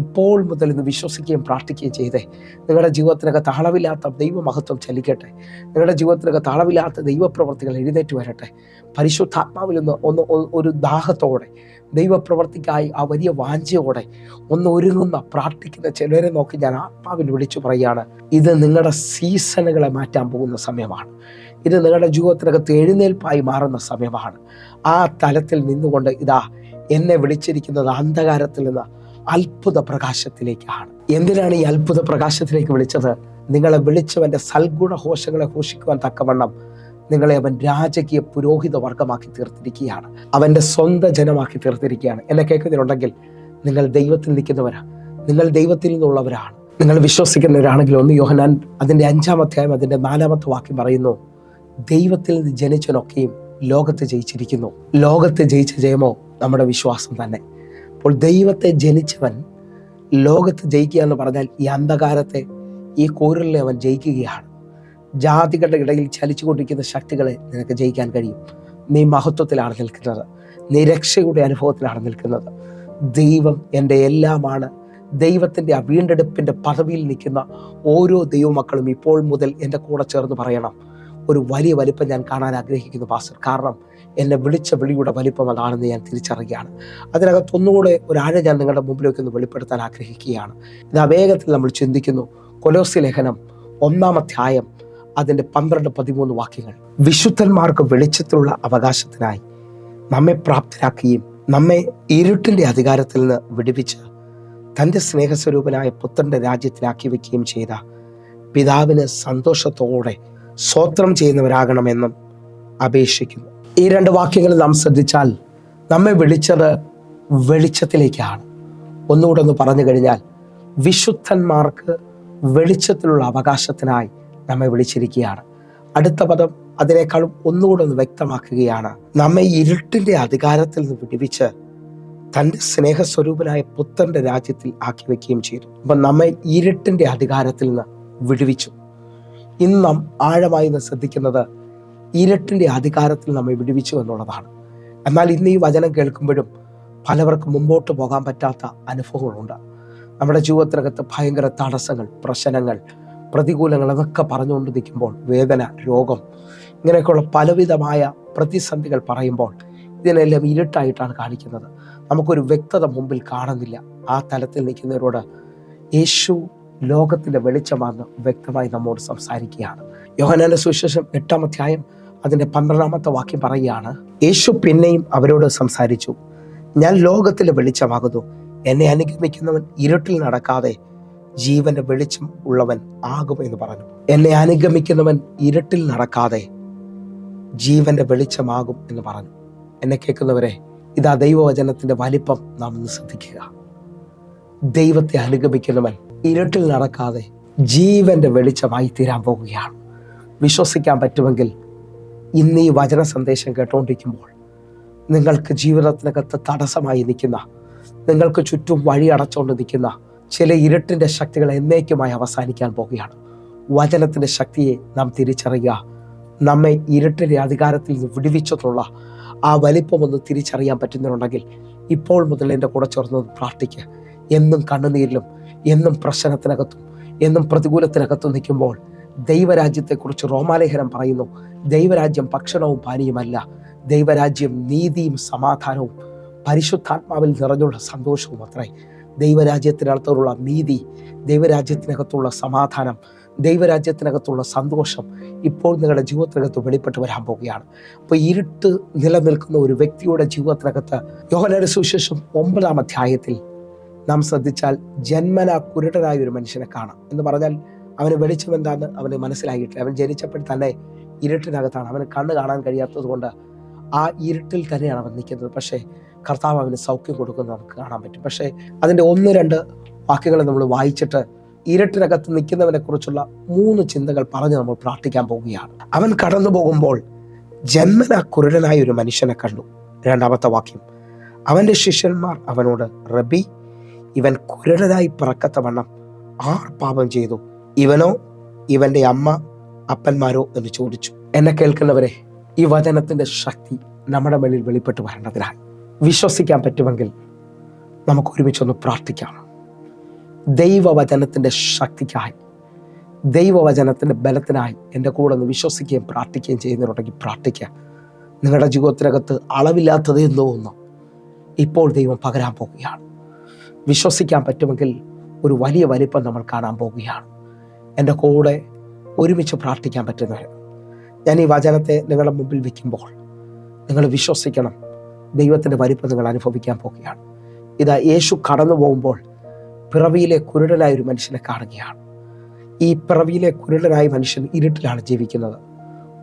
ഇപ്പോൾ മുതൽ ഇന്ന് വിശ്വസിക്കുകയും പ്രാർത്ഥിക്കുകയും ചെയ്തേ. നിങ്ങളുടെ ജീവിതത്തിനകത്ത് അളവില്ലാത്ത ദൈവമഹത്വം ചലിക്കട്ടെ. നിങ്ങളുടെ ജീവിതത്തിനകത്ത് അളവില്ലാത്ത ദൈവപ്രവർത്തികൾ എഴുന്നേറ്റ് വരട്ടെ. പരിശുദ്ധാത്മാവിൽ ഒന്ന് ഒരു ദാഹത്തോടെ ദൈവപ്രവർത്തിക്കായി ആ വലിയ വാഞ്ചയോടെ ഒന്ന് ഒരുങ്ങുന്ന പ്രാർത്ഥിക്കുന്ന ചിലരെ നോക്കി ഞാൻ ആത്മാവിൽ വിളിച്ചു പറയുകയാണ്, ഇത് നിങ്ങളുടെ സീസണുകളെ മാറ്റാൻ പോകുന്ന സമയമാണ്. ഇത് നിങ്ങളുടെ ജീവിതത്തിനകത്ത് എഴുന്നേൽപ്പായി മാറുന്ന സമയമാണ്. ആ തലത്തിൽ നിന്നുകൊണ്ട് ഇതാ എന്നെ വിളിച്ചിരിക്കുന്നത് അന്ധകാരത്തിൽ നിന്ന് അത്ഭുത പ്രകാശത്തിലേക്കാണ്. എന്തിനാണ് ഈ അത്ഭുത പ്രകാശത്തിലേക്ക് വിളിച്ചത്? നിങ്ങളെ വിളിച്ചവൻ്റെ സൽഗുണഘോഷങ്ങളെ ഘോഷിക്കുവാൻ തക്കവണ്ണം നിങ്ങളെ അവൻ രാജകീയ പുരോഹിത വർഗമാക്കി തീർത്തിരിക്കുകയാണ്, അവൻ്റെ സ്വന്തം ജനമാക്കി തീർത്തിരിക്കുകയാണ്. എന്നെ കേൾക്കുന്നതിനുണ്ടെങ്കിൽ നിങ്ങൾ ദൈവത്തിൽ നിൽക്കുന്നവരാണ്, നിങ്ങൾ ദൈവത്തിൽ നിന്നുള്ളവരാണ്, നിങ്ങൾ വിശ്വസിക്കുന്നവരാണെങ്കിൽ 1 യോഹന്നാൻ അതിൻ്റെ 5-ാം അധ്യായം അതിൻ്റെ 4-ാമത്തെ വാക്യം പറയുന്നു, ദൈവത്തിൽ നിന്ന് ജനിച്ചവനൊക്കെയും ലോകത്തെ ജയിച്ചിരിക്കുന്നു. ലോകത്തെ ജയിച്ച ജയമോ നമ്മുടെ വിശ്വാസം തന്നെ. അപ്പോൾ ദൈവത്തെ ജനിച്ചവൻ ലോകത്ത് ജയിക്കുക എന്ന് പറഞ്ഞാൽ ഈ അന്ധകാരത്തെ, ഈ കൂരിലെ അവൻ ജയിക്കുകയാണ്. ജാതികളുടെ ഇടയിൽ ചലിച്ചുകൊണ്ടിരിക്കുന്ന ശക്തികളെ നിനക്ക് ജയിക്കാൻ കഴിയും. നീ മഹത്വത്തിലാണ് നിൽക്കുന്നത്, നീ രക്ഷയുടെ അനുഭവത്തിലാണ് നിൽക്കുന്നത്. ദൈവം എൻ്റെ എല്ലാമാണ്. ദൈവത്തിൻ്റെ ആ വീണ്ടെടുപ്പിൻ്റെ പദവിയിൽ നിൽക്കുന്ന ഓരോ ദൈവമക്കളും ഇപ്പോൾ മുതൽ എൻ്റെ കൂടെ ചേർന്ന് പറയണം, ഒരു വലിയ വലിപ്പം ഞാൻ കാണാൻ ആഗ്രഹിക്കുന്നു പാസ്റ്റർ. കാരണം എന്നെ വിളിച്ച വിളിയുടെ വലിപ്പം അതാണെന്ന് ഞാൻ തിരിച്ചറിയുകയാണ്. അതിനകത്തൊന്നുകൂടെ ഒരാഴം ഞാൻ നിങ്ങളുടെ മുമ്പിലേക്ക് ഒന്ന് വെളിപ്പെടുത്താൻ ആഗ്രഹിക്കുകയാണ്. ഇത് വേഗത്തിൽ നമ്മൾ ചിന്തിക്കുന്നു. കൊലോസ്യ ലേഖനം 1-ാം അധ്യായം അതിൻ്റെ 12-13 വാക്യങ്ങൾ. വിശുദ്ധന്മാർക്ക് വെളിച്ചത്തിലുള്ള അവകാശത്തിനായി നമ്മെ പ്രാപ്തരാക്കുകയും നമ്മെ ഇരുട്ടിൻ്റെ അധികാരത്തിൽ നിന്ന് വിടുവിച്ച് തൻ്റെ സ്നേഹസ്വരൂപനായ പുത്രൻ്റെ രാജ്യത്തിലാക്കി വയ്ക്കുകയും ചെയ്ത പിതാവിന് സന്തോഷത്തോടെ സ്തോത്രം ചെയ്യുന്നവരാകണമെന്നും അപേക്ഷിക്കുന്നു. ഈ 2 വാക്യങ്ങൾ നാം ശ്രദ്ധിച്ചാൽ നമ്മെ വിളിച്ചത് വെളിച്ചത്തിലേക്കാണ്. ഒന്നുകൂടെ ഒന്ന് പറഞ്ഞു കഴിഞ്ഞാൽ, വിശുദ്ധന്മാർക്ക് വെളിച്ചത്തിലുള്ള അവകാശത്തിനായി നമ്മെ വിളിച്ചിരിക്കുകയാണ്. അടുത്ത പദം അതിനേക്കാളും ഒന്നുകൂടെ ഒന്ന് വ്യക്തമാക്കുകയാണ്. നമ്മെ ഇരുട്ടിൻ്റെ അധികാരത്തിൽ നിന്ന് വിടുവിച്ച് തൻ്റെ സ്നേഹസ്വരൂപനായ പുത്രൻ്റെ രാജ്യത്തിൽ ആക്കി വയ്ക്കുകയും ചെയ്തു. അപ്പം നമ്മെ ഇരുട്ടിൻ്റെ അധികാരത്തിൽ നിന്ന് വിടുവിച്ചു. ഇന്ന് നാം ആഴമായി ശ്രദ്ധിക്കുന്നത് ഇരുട്ടിൻ്റെ അധികാരത്തിൽ നമ്മെ വിടുവിച്ചു എന്നുള്ളതാണ്. എന്നാൽ ഇന്ന് ഈ വചനം കേൾക്കുമ്പോഴും പലവർക്കും മുമ്പോട്ട് പോകാൻ പറ്റാത്ത അനുഭവങ്ങളുണ്ട്. നമ്മുടെ ജീവിതത്തിനകത്ത് ഭയങ്കര തടസ്സങ്ങൾ, പ്രശ്നങ്ങൾ, പ്രതികൂലങ്ങൾ അതൊക്കെ പറഞ്ഞുകൊണ്ട് നിൽക്കുമ്പോൾ, വേദന, രോഗം, ഇങ്ങനെയൊക്കെയുള്ള പലവിധമായ പ്രതിസന്ധികൾ പറയുമ്പോൾ ഇതിനെല്ലാം ഇരുട്ടായിട്ടാണ് കാണിക്കുന്നത്. നമുക്കൊരു വ്യക്തത മുമ്പിൽ കാണുന്നില്ല. ആ തലത്തിൽ നിൽക്കുന്നവരോട് യേശു ലോകത്തിൻ്റെ വെളിച്ചമാണെന്ന് വ്യക്തമായി നമ്മോട് സംസാരിക്കുകയാണ്. യോഹന്നാന്റെ സുവിശേഷം 8-ാം അധ്യായം അതിൻ്റെ 12-ാമത്തെ വാക്യം പറയുകയാണ്, യേശു പിന്നെയും അവരോട് സംസാരിച്ചു, ഞാൻ ലോകത്തിലെ വെളിച്ചമാകുന്നു. എന്നെ അനുഗമിക്കുന്നവൻ ഇരുട്ടിൽ നടക്കാതെ ജീവന്റെ വെളിച്ചം ഉള്ളവൻ ആകുമെന്ന് പറഞ്ഞു. എന്നെ അനുഗമിക്കുന്നവൻ ഇരുട്ടിൽ നടക്കാതെ ജീവന്റെ വെളിച്ചമാകും എന്ന് പറഞ്ഞു. എന്നെ കേൾക്കുന്നവരെ, ഇതാ ദൈവവചനത്തിന്റെ വലിപ്പം നാം ഒന്ന് ശ്രദ്ധിക്കുക. ദൈവത്തെ അനുഗമിക്കുന്നവൻ ഇരുട്ടിൽ നടക്കാതെ ജീവന്റെ വെളിച്ചമായി തീരാൻ പോകുകയാണ്. വിശ്വസിക്കാൻ പറ്റുമെങ്കിൽ ഇന്ന് ഈ വചന സന്ദേശം കേട്ടുകൊണ്ടിരിക്കുമ്പോൾ നിങ്ങൾക്ക് ജീവിതത്തിനകത്ത് തടസ്സമായി നിൽക്കുന്ന, നിങ്ങൾക്ക് ചുറ്റും വഴി അടച്ചുകൊണ്ട് നിൽക്കുന്ന ചില ഇരുട്ടിൻ്റെ ശക്തികൾ എന്നേക്കുമായി അവസാനിക്കാൻ പോകുകയാണ്. വചനത്തിൻ്റെ ശക്തിയെ നാം തിരിച്ചറിയുക. നമ്മെ ഇരുട്ടിൻ്റെ അധികാരത്തിൽ നിന്ന് വിടുവിച്ചെന്നുള്ള ആ വലിപ്പമൊന്ന് തിരിച്ചറിയാൻ പറ്റുന്നുണ്ടെങ്കിൽ ഇപ്പോൾ മുതൽ എൻ്റെ കൂടെ ചേർന്ന് പ്രാർത്ഥിക്കുക. എന്നും കണ്ണുനീരിലും, എന്നും പ്രശ്നത്തിനകത്തും, എന്നും പ്രതികൂലത്തിനകത്തും നിൽക്കുമ്പോൾ ദൈവരാജ്യത്തെക്കുറിച്ച് റോമാലേഖനം പറയുന്നു, ദൈവരാജ്യം ഭക്ഷണവും പാനീയമല്ല, ദൈവരാജ്യം നീതിയും സമാധാനവും പരിശുദ്ധാത്മാവിൽ നിറഞ്ഞുള്ള സന്തോഷവും അത്രേ. ദൈവരാജ്യത്തിനകത്തുള്ള നീതി, ദൈവരാജ്യത്തിനകത്തുള്ള സമാധാനം, ദൈവരാജ്യത്തിനകത്തുള്ള സന്തോഷം ഇപ്പോൾ നിങ്ങളുടെ ജീവിതത്തിനകത്ത് വെളിപ്പെട്ട് വരാൻ പോവുകയാണ്. അപ്പോൾ ഇരുട്ട് നിലനിൽക്കുന്ന ഒരു വ്യക്തിയുടെ ജീവിതത്തിനകത്ത് യോഹന്നാന്റെ സുവിശേഷം 9-ാം അധ്യായത്തിൽ നാം ശ്രദ്ധിച്ചാൽ ജന്മന കുരുടനായ ഒരു മനുഷ്യനെ കാണാം. എന്ന് പറഞ്ഞാൽ അവന് വെളിച്ചം എന്താണെന്ന് അവന് മനസ്സിലായിട്ടില്ല. അവൻ ജനിച്ചപ്പോൾ തന്നെ ഇരുട്ടിനകത്താണ്. അവന് കണ്ണ് കാണാൻ കഴിയാത്തത് കൊണ്ട് ആ ഇരുട്ടിൽ തന്നെയാണ് അവൻ നിൽക്കുന്നത്. പക്ഷേ കർത്താവ് അവന് സൗഖ്യം കൊടുക്കുന്നത് നമുക്ക് കാണാൻ പറ്റും. പക്ഷേ അതിൻ്റെ 1-2 വാക്യങ്ങൾ നമ്മൾ വായിച്ചിട്ട് ഇരുട്ടിനകത്ത് നിൽക്കുന്നവനെ കുറിച്ചുള്ള 3 ചിന്തകൾ പറഞ്ഞ് നമ്മൾ പ്രാർത്ഥിക്കാൻ പോവുകയാണ്. അവൻ കടന്നു പോകുമ്പോൾ ജന്മന കുരുടനായ ഒരു മനുഷ്യനെ കണ്ടു. 2-ാമത്തെ വാക്യം, അവൻ്റെ ശിഷ്യന്മാർ അവനോട്, റബ്ബി, ഇവൻ കുരുടനായി പിറക്കത്തവണ്ണം ആർ പാപം ചെയ്തു, ഇവനോ ഇവൻ്റെ അമ്മ അപ്പന്മാരോ എന്ന് ചോദിച്ചു. എന്നെ കേൾക്കുന്നവരെ, ഈ വചനത്തിൻ്റെ ശക്തി നമ്മുടെ മേലിൽ വെളിപ്പെട്ട് വരേണ്ടതിനായി വിശ്വസിക്കാൻ പറ്റുമെങ്കിൽ നമുക്ക് ഒരുമിച്ചൊന്ന് പ്രാർത്ഥിക്കാം. ദൈവവചനത്തിൻ്റെ ശക്തിക്കായി, ദൈവവചനത്തിൻ്റെ ബലത്തിനായി എൻ്റെ കൂടെ ഒന്ന് വിശ്വസിക്കുകയും പ്രാർത്ഥിക്കുകയും ചെയ്യുന്നവരുണ്ടെങ്കിൽ പ്രാർത്ഥിക്കുക. നിങ്ങളുടെ ജീവിതത്തിനകത്ത് അളവില്ലാത്തത് എന്തോ ഒന്ന് ഇപ്പോൾ ദൈവം പകരാൻ പോവുകയാണ്. വിശ്വസിക്കാൻ പറ്റുമെങ്കിൽ ഒരു വലിയ വലിപ്പം നമ്മൾ കാണാൻ പോവുകയാണ്. എൻ്റെ കൂടെ ഒരുമിച്ച് പ്രാർത്ഥിക്കാൻ പറ്റുന്നവർ, ഞാൻ ഈ വചനത്തെ നിങ്ങളുടെ മുമ്പിൽ വയ്ക്കുമ്പോൾ നിങ്ങൾ വിശ്വസിക്കണം, ദൈവത്തിൻ്റെ വലിപ്പം നിങ്ങൾ അനുഭവിക്കാൻ പോവുകയാണ്. ഇതാ യേശു കടന്നു പോകുമ്പോൾ പിറവിയിലെ കുരുടനായ ഒരു മനുഷ്യനെ കാണുകയാണ്. ഈ പിറവിയിലെ കുരുടനായ മനുഷ്യൻ ഇരുട്ടിലാണ് ജീവിക്കുന്നത്.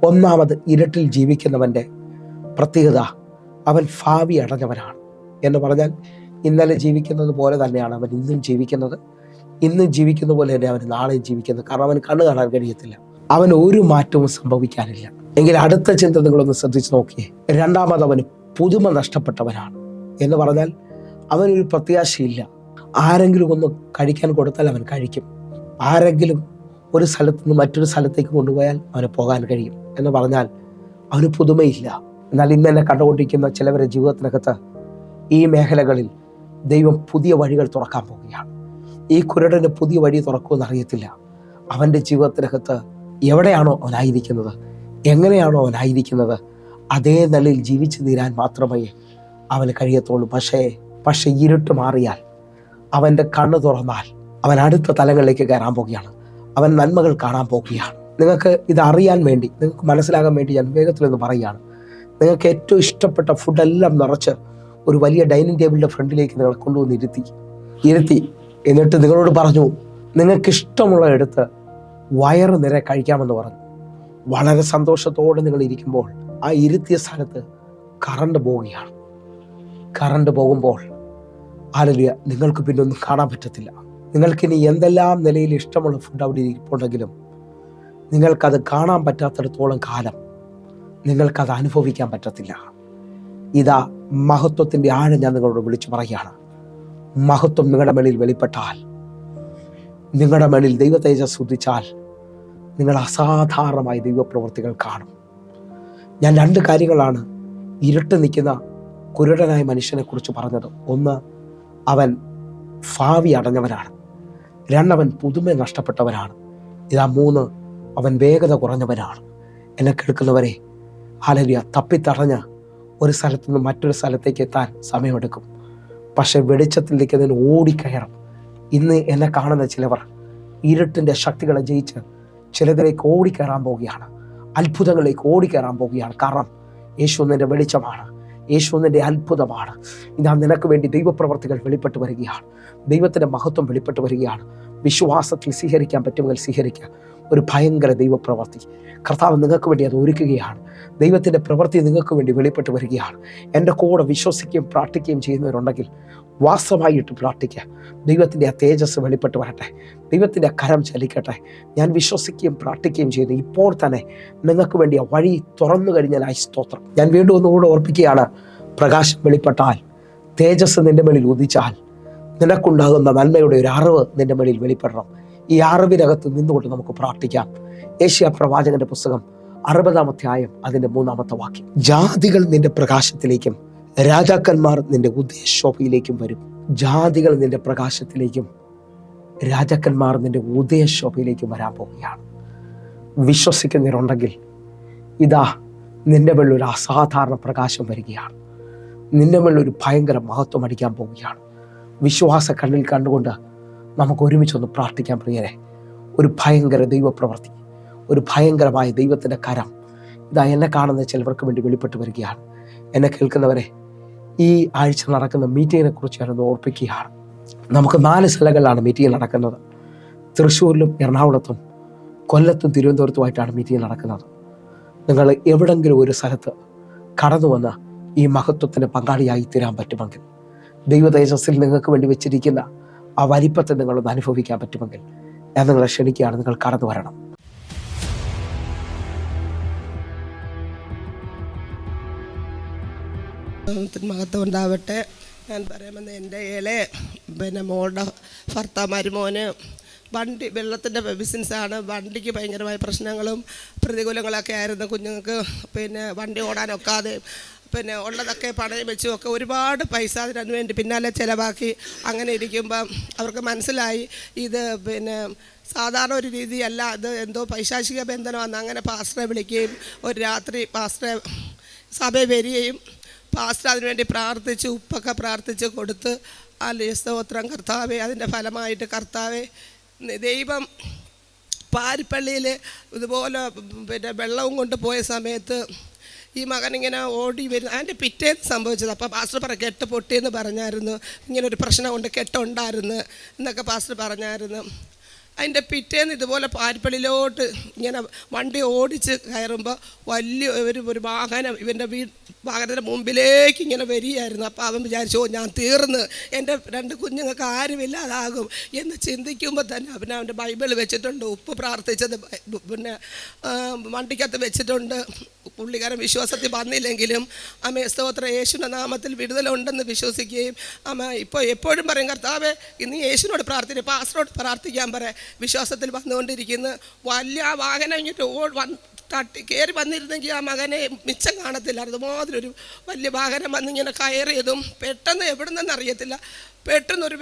ഒന്നാമത്, ഇരുട്ടിൽ ജീവിക്കുന്നവൻ്റെ പ്രത്യേകത, അവൻ ഭാവി അടഞ്ഞവനാണ്. എന്ന് പറഞ്ഞാൽ ഇന്നലെ ജീവിക്കുന്നത് പോലെ തന്നെയാണ് അവൻ ഇന്നും ജീവിക്കുന്നത്. ഇന്നും ജീവിക്കുന്ന പോലെ തന്നെ അവൻ നാളെയും ജീവിക്കുന്നത്. കാരണം അവന് കണ്ണ് കാണാൻ കഴിയത്തില്ല. അവന് ഒരു മാറ്റവും സംഭവിക്കാനില്ല. എങ്കിൽ അടുത്ത ചിന്ത നിങ്ങളൊന്ന് ശ്രദ്ധിച്ച് നോക്കിയേ. 2-ാമത്, അവന് പുതുമ നഷ്ടപ്പെട്ടവനാണ്. എന്ന് പറഞ്ഞാൽ അവനൊരു പ്രത്യാശയില്ല. ആരെങ്കിലും ഒന്ന് കഴിക്കാൻ കൊടുത്താൽ അവൻ കഴിക്കും. ആരെങ്കിലും ഒരു സ്ഥലത്ത് നിന്ന് മറ്റൊരു സ്ഥലത്തേക്ക് കൊണ്ടുപോയാൽ അവന് പോകാൻ കഴിയും. എന്ന് പറഞ്ഞാൽ അവന് പുതുമയില്ല. എന്നാൽ ഇന്ന് എന്നെ കണ്ടുകൊണ്ടിരിക്കുന്ന ചിലവരുടെ ജീവിതത്തിനകത്ത് ഈ മേഖലകളിൽ ദൈവം പുതിയ വഴികൾ തുറക്കാൻ പോവുകയാണ്. ഈ കുരുടന് പുതിയ വഴി തുറക്കുമെന്ന് അറിയത്തില്ല. അവൻ്റെ ജീവിതത്തിനകത്ത് എവിടെയാണോ അവനായിരിക്കുന്നത്, എങ്ങനെയാണോ അവനായിരിക്കുന്നത് അതേ നിലയിൽ ജീവിച്ചു തീരാൻ മാത്രമേ അവന് കഴിയത്തുള്ളൂ. പക്ഷേ ഇരുട്ട് മാറിയാൽ, അവൻ്റെ കണ്ണ് തുറന്നാൽ അവൻ അടുത്ത തലങ്ങളിലേക്ക് കയറാൻ പോകുകയാണ്. അവൻ നന്മകൾ കാണാൻ പോകുകയാണ്. നിങ്ങൾക്ക് ഇത് അറിയാൻ വേണ്ടി, നിങ്ങൾക്ക് മനസ്സിലാകാൻ വേണ്ടി ഞാൻ വേഗത്തിലൊന്ന് പറയുകയാണ്. നിങ്ങൾക്ക് ഏറ്റവും ഇഷ്ടപ്പെട്ട ഫുഡെല്ലാം നിറച്ച് ഒരു വലിയ ഡൈനിങ് ടേബിളിൻ്റെ ഫ്രണ്ടിലേക്ക് നിങ്ങളെ കൊണ്ടുവന്ന് ഇരുത്തി എന്നിട്ട് നിങ്ങളോട് പറഞ്ഞു, നിങ്ങൾക്കിഷ്ടമുള്ള എടുത്ത് വയറ് നിറയെ കഴിക്കാമെന്ന് പറഞ്ഞു. വളരെ സന്തോഷത്തോടെ നിങ്ങൾ ഇരിക്കുമ്പോൾ ആ ഇരുത്തിയ സ്ഥലത്ത് കറണ്ട് പോവുകയാണ്. കറണ്ട് പോകുമ്പോൾ ഹല്ലേലൂയ, നിങ്ങൾക്ക് പിന്നെ ഒന്നും കാണാൻ പറ്റത്തില്ല. നിങ്ങൾക്കിനി എന്തെല്ലാം നിലയിൽ ഇഷ്ടമുള്ള ഫുഡ് അവിടെ ഇരിപ്പുണ്ടെങ്കിലും നിങ്ങൾക്കത് കാണാൻ പറ്റാത്തിടത്തോളം കാലം നിങ്ങൾക്കത് അനുഭവിക്കാൻ പറ്റത്തില്ല. ഇതാ മഹത്വത്തിൻ്റെ ആഴം ഞാൻ നിങ്ങളോട് വിളിച്ചു പറയുകയാണ്. മഹത്വം നിങ്ങളുടെ മേളിൽ വെളിപ്പെട്ടാൽ, നിങ്ങളുടെ മേളിൽ ദൈവ തേജസ് ഉദിച്ചാൽ, നിങ്ങൾ അസാധാരണമായ ദൈവപ്രവൃത്തികൾ കാണും. ഞാൻ 2 കാര്യങ്ങളാണ് ഇരുട്ട് നിൽക്കുന്ന കുരുടനായ മനുഷ്യനെ കുറിച്ച് പറഞ്ഞത്. 1, അവൻ ഭാവി അടഞ്ഞവനാണ്. 2, അവൻ പുതുമ നഷ്ടപ്പെട്ടവനാണ്. 3, അവൻ വേഗത കുറഞ്ഞവനാണ്. എന്നെ കേൾക്കുന്നവരെ, ഹല്ലേലൂയ, തപ്പിത്തടഞ്ഞ് ഒരു സ്ഥലത്തു നിന്ന് മറ്റൊരു സ്ഥലത്തേക്ക് എത്താൻ സമയമെടുക്കും. പക്ഷെ വെളിച്ചത്തിലേക്ക് അതിന് ഓടിക്കയറും. ഇന്ന് എന്നെ കാണുന്ന ചിലവർ ഇരുട്ടിൻ്റെ ശക്തികളെ ജയിച്ച് ചിലതിലേക്ക് ഓടിക്കയറാൻ പോവുകയാണ്. അത്ഭുതങ്ങളിലേക്ക് ഓടിക്കയറാൻ പോവുകയാണ്. കാരണം യേശു നിൻ്റെ വെളിച്ചമാണ്, യേശു നിൻ്റെ അത്ഭുതമാണ്. ഇതാ നിനക്ക് വേണ്ടി ദൈവപ്രവർത്തികൾ വെളിപ്പെട്ട് വരികയാണ്. ദൈവത്തിൻ്റെ മഹത്വം വെളിപ്പെട്ട് വരികയാണ്. വിശ്വാസത്തിൽ സ്വീകരിക്കാൻ പറ്റുമെങ്കിൽ സ്വീകരിക്കുക. ഒരു ഭയങ്കര ദൈവപ്രവൃത്തി കർത്താവ് നിങ്ങൾക്ക് വേണ്ടി അത് ഒരുക്കുകയാണ്. ദൈവത്തിൻ്റെ പ്രവൃത്തി നിങ്ങൾക്ക് വേണ്ടി വെളിപ്പെട്ട് വരികയാണ്. എൻ്റെ കൂടെ വിശ്വസിക്കുകയും പ്രാർത്ഥിക്കുകയും ചെയ്യുന്നവരുണ്ടെങ്കിൽ വാസ്തവമായിട്ട് പ്രാർത്ഥിക്കുക. ദൈവത്തിൻ്റെ ആ തേജസ് വെളിപ്പെട്ട് വരട്ടെ, ദൈവത്തിൻ്റെ കരം ചലിക്കട്ടെ. ഞാൻ വിശ്വസിക്കുകയും പ്രാർത്ഥിക്കുകയും ചെയ്യുന്നു. ഇപ്പോൾ തന്നെ നിങ്ങൾക്ക് വേണ്ടി ആ വഴി തുറന്നു കഴിഞ്ഞാൽ സ്തോത്രം. ഞാൻ വീണ്ടും ഒന്നുകൂടെ ഓർപ്പിക്കുകയാണ്. പ്രകാശം വെളിപ്പെട്ടാൽ, തേജസ് നിൻ്റെ മേളിൽ ഉദിച്ചാൽ, നിനക്കുണ്ടാകുന്ന നന്മയുടെ ഒരു അറിവ് നിൻ്റെ മേളിൽ വെളിപ്പെടണം. ഈ അറിവിനകത്ത് നിന്നുകൊണ്ട് നമുക്ക് പ്രാർത്ഥിക്കാം. യേശയ്യാ പ്രവാചകന്റെ പുസ്തകം 60-ാം അധ്യായം അതിൻ്റെ 3-ാമത്തെ വാക്യം. ജാതികൾ നിന്റെ പ്രകാശത്തിലേക്കും രാജാക്കന്മാർ നിന്റെ ഉദയശോഭയിലേക്കും വരും. ജാതികൾ നിന്റെ പ്രകാശത്തിലേക്കും രാജാക്കന്മാർ നിന്റെ ഉദയശോഭയിലേക്കും വരാൻ പോവുകയാണ്. വിശ്വസിക്കുന്നവരുണ്ടെങ്കിൽ ഇതാ നിന്റെ മേളിൽ ഒരു അസാധാരണ പ്രകാശം വരികയാണ്. നിന്റെ മേളിൽ ഒരു ഭയങ്കര മഹത്വം അടിക്കാൻ പോവുകയാണ്. വിശ്വാസ കണ്ണിൽ കണ്ടുകൊണ്ട് നമുക്ക് ഒരുമിച്ചൊന്ന് പ്രാർത്ഥിക്കാൻ പ്രിയരെ. ഒരു ഭയങ്കര ദൈവപ്രവൃത്തി, ഒരു ഭയങ്കരമായ ദൈവത്തിൻ്റെ കരം ഇതാ എന്നെ കാണുന്ന ചിലവർക്ക് വേണ്ടി വെളിപ്പെട്ട് വരികയാണ്. എന്നെ കേൾക്കുന്നവരെ, ഈ ആഴ്ച നടക്കുന്ന മീറ്റിങ്ങിനെ കുറിച്ച് ഞാനൊന്ന് ഓർപ്പിക്കുകയാണ്. നമുക്ക് 4 സ്ഥലങ്ങളിലാണ് മീറ്റിംഗ് നടക്കുന്നത്. തൃശ്ശൂരിലും എറണാകുളത്തും കൊല്ലത്തും തിരുവനന്തപുരത്തുമായിട്ടാണ് മീറ്റിംഗ് നടക്കുന്നത്. നിങ്ങൾ എവിടെങ്കിലും ഒരു സ്ഥലത്ത് കടന്നു വന്ന് ഈ മഹത്വത്തിന് പങ്കാളിയായി തീരാൻ പറ്റുമെങ്കിൽ, ദൈവ തേജസ്സിൽ നിങ്ങൾക്ക് വേണ്ടി വെച്ചിരിക്കുന്ന ആ വലിപ്പത്തെ നിങ്ങളൊന്ന് അനുഭവിക്കാൻ പറ്റുമെങ്കിൽ ഞാൻ നിങ്ങളെ ക്ഷണിക്കുകയാണ്. നിങ്ങൾ കടന്നു വരണം. മഹത്വം ഉണ്ടാവട്ടെ. ഞാൻ പറയുന്നത് എൻ്റെ മോളുടെ മരുമോന് വണ്ടി വെള്ളത്തിൻ്റെ ബിസിനസ്സാണ്. വണ്ടിക്ക് ഭയങ്കരമായ പ്രശ്നങ്ങളും പ്രതികൂലങ്ങളൊക്കെ ആയിരുന്നു. കുഞ്ഞുങ്ങൾക്ക് വണ്ടി ഓടാനൊക്കാതെ ഉള്ളതൊക്കെ പണയം വെച്ചും ഒക്കെ ഒരുപാട് പൈസ അതിനു വേണ്ടി പിന്നാലെ ചിലവാക്കി. അങ്ങനെ ഇരിക്കുമ്പം അവർക്ക് മനസ്സിലായി ഇത് സാധാരണ ഒരു രീതിയല്ല, അത് എന്തോ പൈശാചിക ബന്ധനമാണ്. അങ്ങനെ പാസ്റ്ററെ വിളിക്കുകയും ഒരു രാത്രി പാസ്റ്ററെ സഭയിൽ വരികയും പാസ്റ്റർ അതിനുവേണ്ടി പ്രാർത്ഥിച്ച് ഉപ്പൊക്കെ പ്രാർത്ഥിച്ച് കൊടുത്ത് സ്തോത്രം കർത്താവേ, അതിൻ്റെ ഫലമായിട്ട് കർത്താവേ, ദൈവം പാരിപ്പള്ളിയിൽ ഇതുപോലെ വെള്ളവും കൊണ്ട് പോയ സമയത്ത് ഈ മകൻ ഇങ്ങനെ ഓടി വരുന്നു. അതിൻ്റെ പിറ്റേന്ന് സംഭവിച്ചത്. അപ്പോൾ പാസ്റ്റർ കെട്ട് പൊട്ടിയെന്ന് പറഞ്ഞായിരുന്നു. ഇങ്ങനെ ഒരു പ്രശ്നം കൊണ്ട് കെട്ടുണ്ടായിരുന്നു എന്നൊക്കെ പാസ്റ്റർ പറഞ്ഞായിരുന്നു. അതിൻ്റെ പിറ്റേന്ന് ഇതുപോലെ പാരിപ്പള്ളിയിലോട്ട് ഇങ്ങനെ വണ്ടി ഓടിച്ച് കയറുമ്പോൾ വലിയ ഒരു വാഹനം ഇവൻ്റെ വാഹനത്തിൻ്റെ മുമ്പിലേക്ക് ഇങ്ങനെ വരികയായിരുന്നു. അപ്പോൾ അവൻ വിചാരിച്ചു, ഞാൻ തീർന്ന്, എൻ്റെ 2 കുഞ്ഞുങ്ങൾക്ക് ആരുമില്ലാതാകും എന്ന് ചിന്തിക്കുമ്പോൾ തന്നെ അവൻ്റെ ബൈബിൾ വെച്ചിട്ടുണ്ട്, ഉപ്പ് പ്രാർത്ഥിച്ചത് വണ്ടിക്കകത്ത് വെച്ചിട്ടുണ്ട്. പുള്ളിക്കാരൻ വിശ്വാസത്തിൽ വന്നില്ലെങ്കിലും സ്തോത്രം യേശുവിൻ്റെ നാമത്തിൽ വിടുതലുണ്ടെന്ന് വിശ്വസിക്കുകയും ഇപ്പോൾ എപ്പോഴും പറയും, കർത്താവേ ഇന്ന് യേശുവിനോട് പ്രാർത്ഥിക്കും, പാസ്റ്ററോട് പ്രാർത്ഥിക്കാൻ പറയാം. വിശ്വാസത്തിൽ വന്നുകൊണ്ടിരിക്കുന്നു. വലിയ ആ വാഹനം ഇങ്ങോട്ട് തട്ടി കയറി വന്നിരുന്നെങ്കിൽ ആ മകനെ മിച്ചം കാണത്തില്ലായിരുന്നു. മാതിരൊരു വലിയ വാഹനം വന്നിങ്ങനെ കയറിയതും പെട്ടെന്ന് എവിടെ നിന്നെന്ന് അറിയത്തില്ല, പെട്ടെന്നൊരു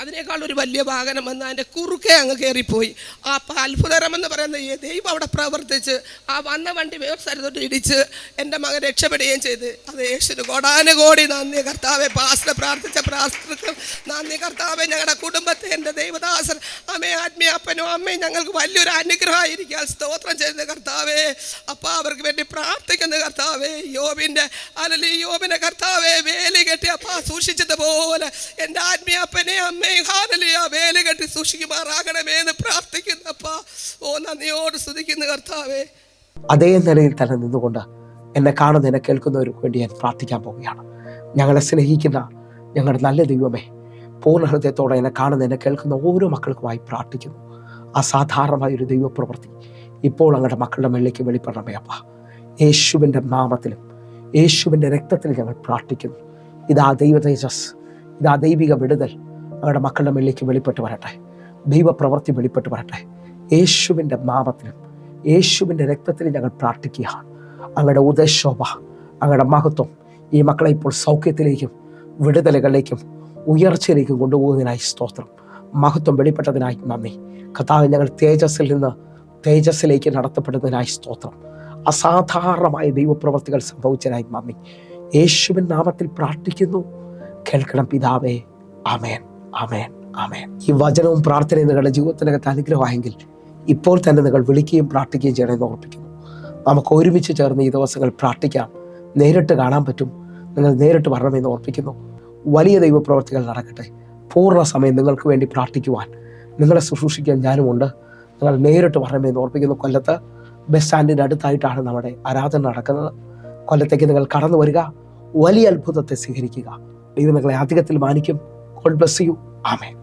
അതിനേക്കാൾ ഒരു വലിയ വാഹനം വന്ന് അതിൻ്റെ കുറുക്കെ അങ്ങ് കയറിപ്പോയി. അപ്പം അത്ഭുതകരമെന്ന് പറയുന്ന ഈ ദൈവം അവിടെ പ്രവർത്തിച്ച് ആ വന്ന വണ്ടി വേറെ സ്ഥലത്തോട്ട് ഇടിച്ച് എൻ്റെ മകൻ രക്ഷപ്പെടുകയും ചെയ്ത്. അത് യേശുവിന് കോടാനുകോടി നന്ദി കർത്താവെ. പാസ്റ്റർ പ്രാർത്ഥിച്ച പ്രാർത്ഥനയ്ക്കും നന്ദി കർത്താവെ. ഞങ്ങളുടെ കുടുംബത്തെ എൻ്റെ ദൈവദാസൻ അമ്മയും ആത്മീയ അപ്പനും അമ്മയും ഞങ്ങൾക്ക് വലിയൊരു അനുഗ്രഹമായിരിക്കാൻ സ്തോത്രം ചെയ്യുന്ന കർത്താവെ. അപ്പം അവർക്ക് വേണ്ടി പ്രാർത്ഥിക്കുന്ന കർത്താവെ. യോബിനെ കർത്താവെ വേലി കെട്ടി അപ്പാ സൂക്ഷിച്ചതുപോലെ എൻ്റെ ആത്മീയ അപ്പനെ അമ്മയും ഹാലലിയ വേല കെട്ടി സൂക്ഷിക്കുമാറാകണമേ എന്ന് പ്രാർത്ഥിക്കുന്നപ്പാ. നന്ദിയോട് സ്തുതിക്കുന്ന കർത്താവേ. അതേ നിലയിൽ തന്നെ നിന്നുകൊണ്ട് എന്നെ കാണുന്ന എന്നെ കേൾക്കുന്നവർക്ക് വേണ്ടി ഞാൻ പ്രാർത്ഥിക്കാൻ പോവുകയാണ്. ഞങ്ങളെ സ്നേഹിക്കുന്ന ഞങ്ങളുടെ നല്ല ദൈവമേ, പൂർണ്ണ ഹൃദയത്തോടെ എന്നെ കാണുന്ന എന്നെ കേൾക്കുന്ന ഓരോ മക്കൾക്കുമായി പ്രാർത്ഥിക്കുന്നു. അസാധാരണമായൊരു ദൈവപ്രവൃത്തി ഇപ്പോൾ ഞങ്ങളുടെ മക്കളുടെ മേളിലേക്ക് വെളിപ്പെടണമേ അപ്പ. യേശുവിൻ്റെ നാമത്തിലും യേശുവിൻ്റെ രക്തത്തിലും ഞങ്ങൾ പ്രാർത്ഥിക്കുന്നു. ഇതാ ദൈവ തേജസ്, ഇതാ ദൈവിക വിടുതൽ ഞങ്ങളുടെ മക്കളുടെ മേളിലേക്ക് വെളിപ്പെട്ട് വരട്ടെ. ദൈവപ്രവൃത്തി വെളിപ്പെട്ട് വരട്ടെ. യേശുവിൻ്റെ നാമത്തിലും യേശുവിൻ്റെ രക്തത്തിലും ഞങ്ങൾ പ്രാർത്ഥിക്കുകയാണ്. അങ്ങയുടെ ഉദയശോഭ, അങ്ങയുടെ മഹത്വം ഈ മക്കളെ ഇപ്പോൾ സൗഖ്യത്തിലേക്കും വിടുതലുകളിലേക്കും ഉയർച്ചയിലേക്കും കൊണ്ടുപോകുന്നതിനായി സ്തോത്രം. മഹത്വം വെളിപ്പെട്ടതിനായി നന്ദി കർത്താവേ. ഞങ്ങൾ തേജസ്സിൽ നിന്ന് തേജസ്സിലേക്ക് നടത്തപ്പെടുന്നതിനായി സ്തോത്രം. അസാധാരണമായ ദൈവപ്രവൃത്തികൾ സംഭവിച്ചതിനായി നന്ദി. യേശുവിൻ നാമത്തിൽ പ്രാർത്ഥിക്കുന്നു. കേൾക്കണം പിതാവേ. ആമേൻ, ആമേൻ, ആമേൻ. ഈ വചനവും പ്രാർത്ഥനയും നിങ്ങളുടെ ജീവിതത്തിനകത്ത് അനുഗ്രഹമായെങ്കിൽ ഇപ്പോൾ തന്നെ നിങ്ങൾ വിളിക്കുകയും പ്രാർത്ഥിക്കുകയും ചെയ്യണമെന്ന് ഓർപ്പിക്കുന്നു. നമുക്ക് ഒരുമിച്ച് ചേർന്ന് ഈ ദിവസങ്ങൾ പ്രാർത്ഥിക്കാം. നേരിട്ട് കാണാൻ പറ്റും. നിങ്ങൾ നേരിട്ട് വരണമെന്ന് ഓർപ്പിക്കുന്നു. വലിയ ദൈവപ്രവർത്തികൾ നടക്കട്ടെ. പൂർണ്ണ സമയം നിങ്ങൾക്ക് വേണ്ടി പ്രാർത്ഥിക്കുവാൻ, നിങ്ങളെ ശുശ്രൂഷിക്കാൻ ഞാനുമുണ്ട്. നിങ്ങൾ നേരിട്ട് വരണമെന്ന് ഓർപ്പിക്കുന്നു. കൊല്ലത്ത് ബസ് സ്റ്റാൻഡിൻ്റെ അടുത്തായിട്ടാണ് നമ്മുടെ ആരാധന നടക്കുന്നത്. കൊല്ലത്തേക്ക് നിങ്ങൾ കടന്നു വരിക. വലിയ അത്ഭുതത്തെ സ്വീകരിക്കുക. ദൈവം നിങ്ങളെ അധികത്തിൽ മാനിക്കും. God bless you. ആമേൻ.